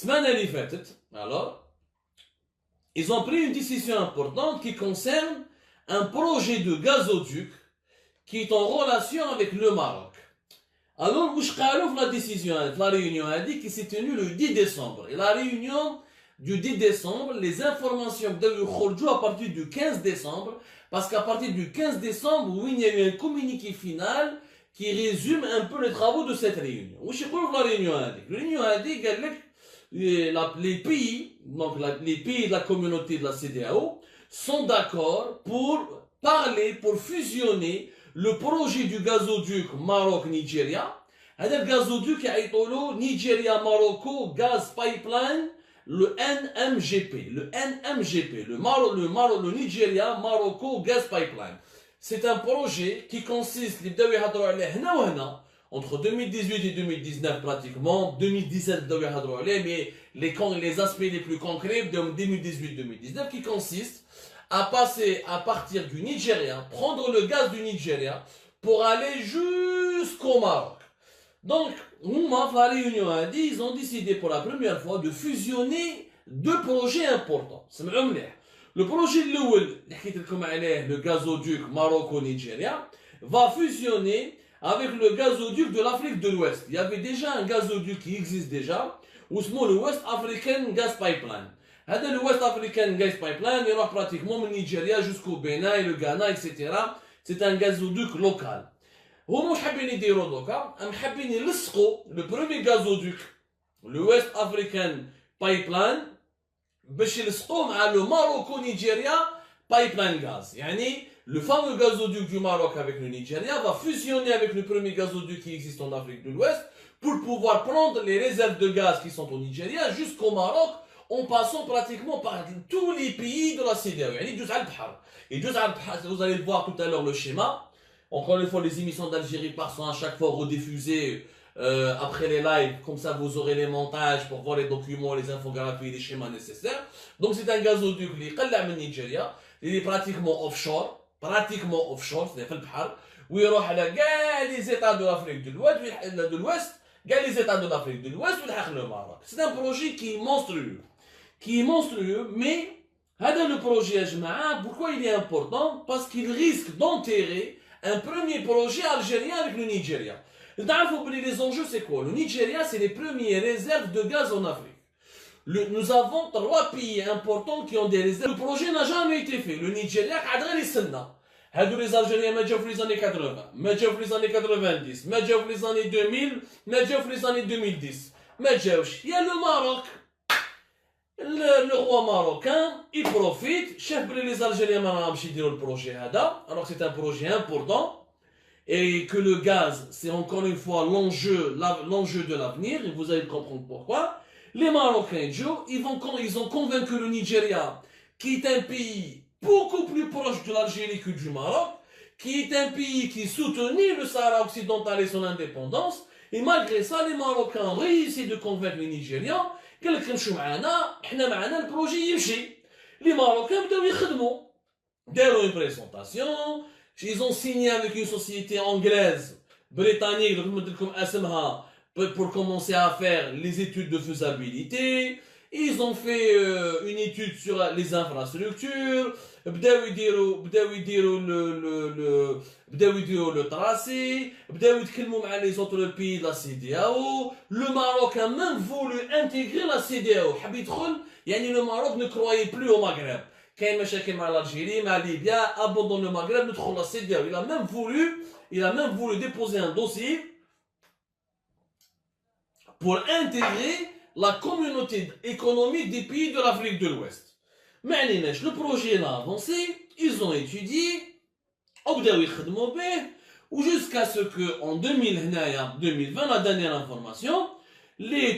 semaine اللي فاتت, alors, ils ont pris une décision importante qui concerne un projet de gazoduc qui est en relation avec le Maroc. Alors, où je la décision, la réunion a dit qui s'est tenue le 10 décembre. Et la réunion du 10 décembre, les informations de à partir du 15 décembre, parce qu'à partir du 15 décembre, oui, il y a eu un communiqué final qui résume un peu les travaux de cette réunion. Où je la réunion a dit. La réunion a dit que les pays, donc les pays de la communauté de la CEDEAO, sont d'accord pour parler, pour fusionner le projet du gazoduc Maroc-Nigeria. هذا الgazoduc يعيطولو Nigeria Morocco Gas Pipeline, le NMGP, le Nigeria Morocco Gas Pipeline. C'est un projet qui consiste, entre 2018 et 2019 pratiquement, 2017 mais les aspects les plus concrets de 2018-2019 qui consiste à passer à partir du Nigeria, prendre le gaz du Nigeria pour aller jusqu'au Maroc. Donc, la réunion a dit, ils ont décidé pour la première fois de fusionner deux projets importants. Le projet de le gazoduc Maroc-Nigeria va fusionner avec le gazoduc de l'Afrique de l'Ouest. Il y avait déjà un gazoduc qui existe déjà, où c'est le West African Gas Pipeline. Le West African Gas Pipeline, il y aura pratiquement le Nigeria jusqu'au Bénin, le Ghana, etc. C'est un gazoduc local. هما واش حابين يديروا دوكا حابين يلصقوا لو برومي غازودوك لو ويست افريكان بايبلاين باش يلصقوه مع لو ماروكو نيجيريا بايبلاين غاز يعني le fameux gazoduc du Maroc avec le Nigeria va fusionner avec le premier gazoduc qui existe en Afrique de l'Ouest pour pouvoir prendre les réserves de gaz qui sont au Nigeria jusqu'au Maroc en passant pratiquement par tous les pays de la CEDEAO يعني جزء على البحر et جزء على البحر vous allez voir tout à l'heure le schéma. Encore une fois, les émissions d'Algérie sont à chaque fois rediffusées après les lives, comme ça vous aurez les montages pour voir les documents, les infographies, les schémas nécessaires. Donc c'est un gazoduc qui est Nigeria, il est pratiquement offshore, c'est-à-dire le Bahar, où il y aura les États de l'Afrique de l'Ouest, les États de l'Afrique de l'Ouest et le Maroc. C'est un projet qui est monstrueux, mais le projet, pourquoi il est important? Parce qu'il risque d'enterrer un premier projet algérien avec le Nigeria. Les enjeux, c'est quoi? Le Nigeria, c'est les premières réserves de gaz en Afrique. Nous avons 3 pays importants qui ont des réserves. Le projet n'a jamais été fait. Le Nigeria, les Algériens, les années 80, les années 90, les années 2000, les années 2010. Il y a le Maroc. Le roi marocain, il profite, chef les Algériens le projet Hada, alors c'est un projet important, et que le gaz, c'est encore une fois l'enjeu de l'avenir, et vous allez comprendre pourquoi. Les Marocains, ils ont convaincu le Nigeria, qui est un pays beaucoup plus proche de l'Algérie que du Maroc, qui est un pays qui soutenait le Sahara occidental et son indépendance, et malgré ça, les Marocains ont réussi de convaincre les Nigérians. قال لك نمشوا معنا حنا معنا البروجي يمشي لي ماروكان بداو يخدموا داروا une présentation ils ont signé avec une société anglaise britannique نمد لكم اسمها pour commencer à faire les études de faisabilité. Ils ont fait une étude sur les infrastructures, بداو يديروا le tracé, بداو يتكلموا مع les autres pays de la CEDEAO. Le Maroc a même voulu intégrer la CEDEAO. حب يدخل يعني le Maroc ne croyait plus au Maghreb. كاين مشاكل مع l'Algérie, مع Libya, abandonne le Maghreb, ندخل la CEDEAO. Il a même voulu déposer un dossier pour intégrer la communauté économique des pays de l'Afrique de l'Ouest. Mais le projet a avancé, ils ont étudié, jusqu'à ce que en 2020, la dernière information,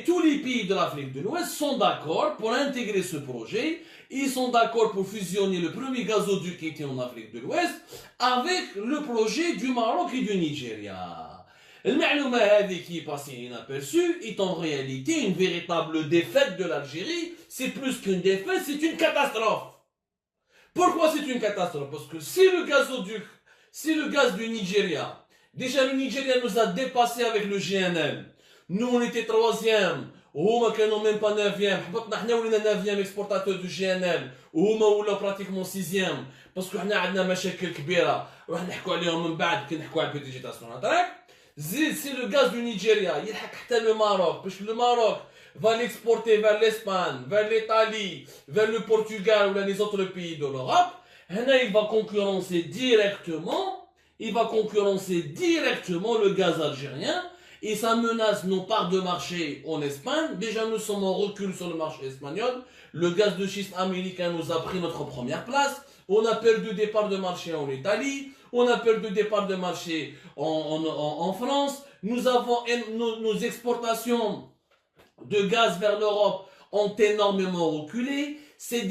tous les pays de l'Afrique de l'Ouest sont d'accord pour intégrer ce projet. Ils sont d'accord pour fusionner le premier gazoduc qui était en Afrique de l'Ouest avec le projet du Maroc et du Nigeria. المعلومة هذه qui est passée inaperçue est en réalité une véritable défaite de l'Algérie. C'est plus qu'une défaite, c'est une catastrophe. Pourquoi c'est une catastrophe? Parce que si le gaz du Nigeria, déjà le Nigeria nous a dépassé avec le GNL. Nous on était 3e وهما كانوا ميم با 9 حبطنا حنا ولينا 9 اكسبورتاتور دو جي ان ال وهما ولاو براتيكمون 6 باسكو حنا عندنا مشاكل كبيره راح نحكوا عليهم من بعد كي نحكوا على البيديجيتاسيون هضرك زيد سي لو غاز دو نيجيريا يلحق حتى لو ماروك باش لو ماروك va l'exporter vers l'Espagne, vers l'Italie, vers le Portugal ou les autres pays de l'Europe. Il va concurrencer directement le gaz algérien et ça menace nos parts de marché en Espagne. Déjà, nous sommes en recul sur le marché espagnol. Le gaz de schiste américain nous a pris notre première place. On a perdu des parts de marché en Italie. On a perdu des parts de marché en France. Nous avons nos exportations de gaz vers l'Europe ont énormément reculé. C'est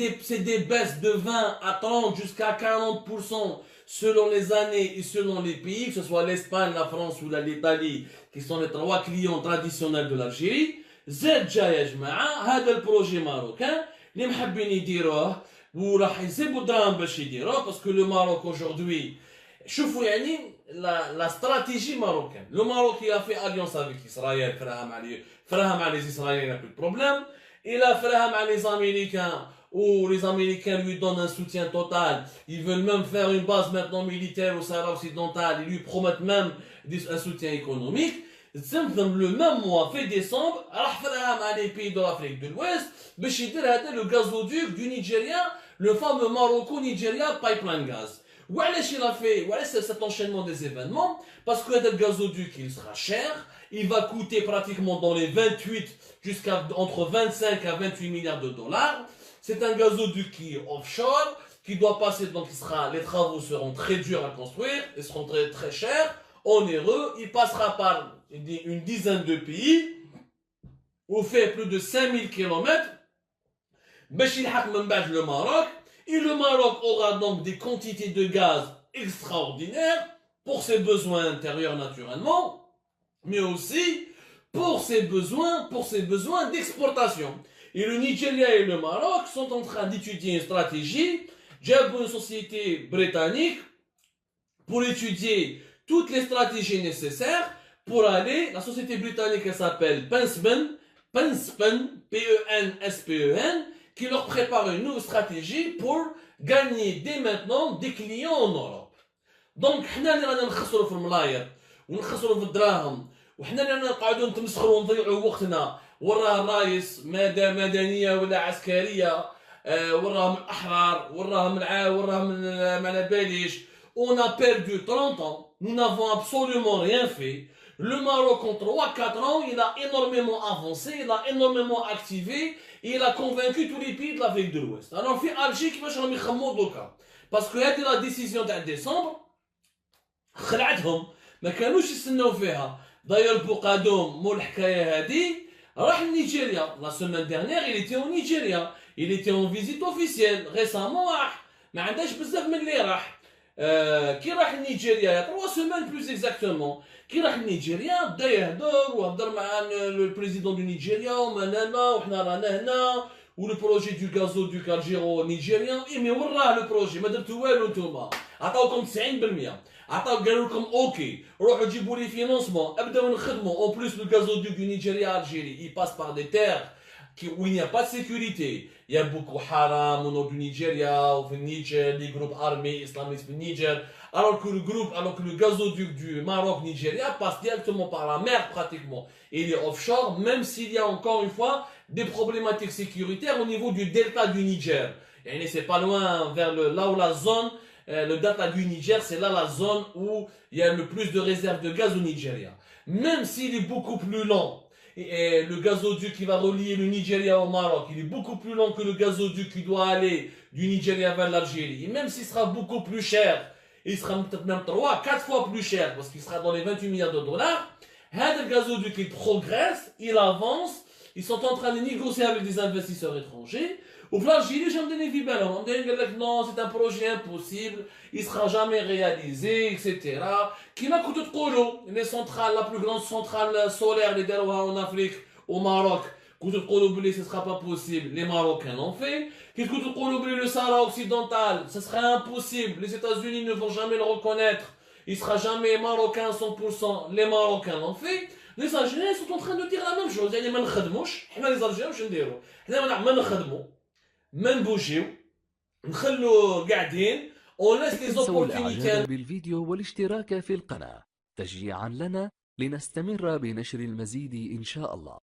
des baisses de 20 à 30 jusqu'à 40% selon les années et selon les pays, que ce soit l'Espagne, la France ou l'Italie, qui sont les 3 clients traditionnels de l'Algérie. زاد جا يا جماعة هذا البروجي ماروكان اللي محبين يديروه وراح يسيبوا دراهم باش يديروه باسكو لو ماروك aujourd'hui شوفوا يعني la stratégie marocaine. Le Maroc il a fait alliance avec Israël, فراها مع les Israéliens, il n'a plus de problème. Il a فراها مع les Américains, où les Américains lui donnent un soutien total. Ils veulent même faire une base maintenant militaire au Sahara occidental. Ils lui promettent même un soutien économique. Le même mois, fait décembre, راح فراها مع les pays de l'Afrique de l'Ouest باش يدير هذا le gazoduc du Nigeria, le fameux Morocco-Nigeria pipeline gaz. وعلاش il a fait cet enchaînement des événements? Parce que le gazoduc il sera cher, il va coûter pratiquement dans les 28 jusqu'à entre 25 à 28 milliards de dollars. C'est un gazoduc qui est offshore, qui doit passer, donc les travaux seront très durs à construire, ils seront très très chers, onéreux, il passera par une dizaine de pays, ou fait plus de 5000 km, باش يلحق من بعد le Maroc. Et le Maroc aura donc des quantités de gaz extraordinaires pour ses besoins intérieurs naturellement, mais aussi pour ses besoins d'exportation. Et le Nigeria et le Maroc sont en train d'étudier une stratégie. J'ai une société britannique pour étudier toutes les stratégies nécessaires pour aller. La société britannique elle s'appelle Penspen, P-E-N-S-P-E-N, qui leur prépare une nouvelle stratégie pour gagner dès maintenant des clients en Europe. Donc, حنا اللي رانا نخسروا في الملاير ونخسروا في الدراهم وحنا اللي رانا نقعدوا نتمسخروا ونضيعوا وقتنا وراه الرايس مدنيه ولا عسكريه وراهم الاحرار وراهم ما على باليش. On a perdu 30 ans, nous n'avons absolument rien fait. Le Maroc en 3-4 ans, il a énormément avancé, il a énormément activé. Et il a convaincu tous les pays de l'Afrique de l'Ouest. Alors, في Alger كيفاش راهم يخمموا دوكا باسكو هذه لا ديسيزيون تاع ديسمبر خلعتهم ما كانوش يستناو فيها. داير بوقادوم مول الحكايه هذه راح لنيجيريا. لا سيمين ديرنيير il était au Nigeria, il était en visite officielle récemment. راح ما عندهاش بزاف من اللي راح كي راح لنيجيريا 3 semaines plus exactement. كي راح لنيجيريا بدا يهضر وهضر مع البريزيدون دو نيجيريا ومانا وحنا رانا هنا ولو بروجي دو غازودوك الجيرو نيجيريان. اي مي وين راه لو بروجي؟ ما درتو والو نتوما. عطاوكم 90%، عطاو قالوا لكم اوكي روحوا جيبوا لي فينونسمون ابداو نخدموا. اون بليس لو غازودوك دو نيجيريا الجيري il passe par des terres où il n'y a pas de sécurité. Il y a beaucoup haram au nord du Nigeria, au Niger, les groupes armés islamistes du Niger. Alors que le gazoduc du Maroc-Nigeria passe directement par la mer pratiquement. Et il est offshore, même s'il y a encore une fois des problématiques sécuritaires au niveau du delta du Niger. Et c'est pas loin vers là où la zone, le delta du Niger, c'est là la zone où il y a le plus de réserves de gaz au Nigeria. Même s'il est beaucoup plus long, et le gazoduc qui va relier le Nigeria au Maroc, il est beaucoup plus long que le gazoduc qui doit aller du Nigeria vers l'Algérie. Et même s'il sera beaucoup plus cher, il sera peut-être même 3-4 fois plus cher, parce qu'il sera dans les 28 milliards de dollars. Le gazoduc, il progresse, il avance, ils sont en train de négocier avec des investisseurs étrangers. Au l'Algérie, j'aime donner vie belle. On dit que non, c'est un projet impossible, il ne sera jamais réalisé, etc. Qui n'a coûté de colo, les centrales, la plus grande centrale solaire, les Derouha en Afrique, au Maroc, coûte de colo, ce ne sera pas possible, les Marocains l'ont fait. Qui coûte de colo, le Sahara occidental, ce serait impossible, les États-Unis ne vont jamais le reconnaître, il ne sera jamais marocain à 100%, les Marocains l'ont fait. Les Algériens sont en train de dire la même chose. يعني ما نخدموش حنا les Algériens واش نديرو حنا ما نخدمو ما نبوجيو نخلو قاعدين on laisse les تنسوا opportunités. الإعجاب بالفيديو والاشتراك في القناة تشجيعا لنا لنستمر بنشر المزيد إن شاء الله.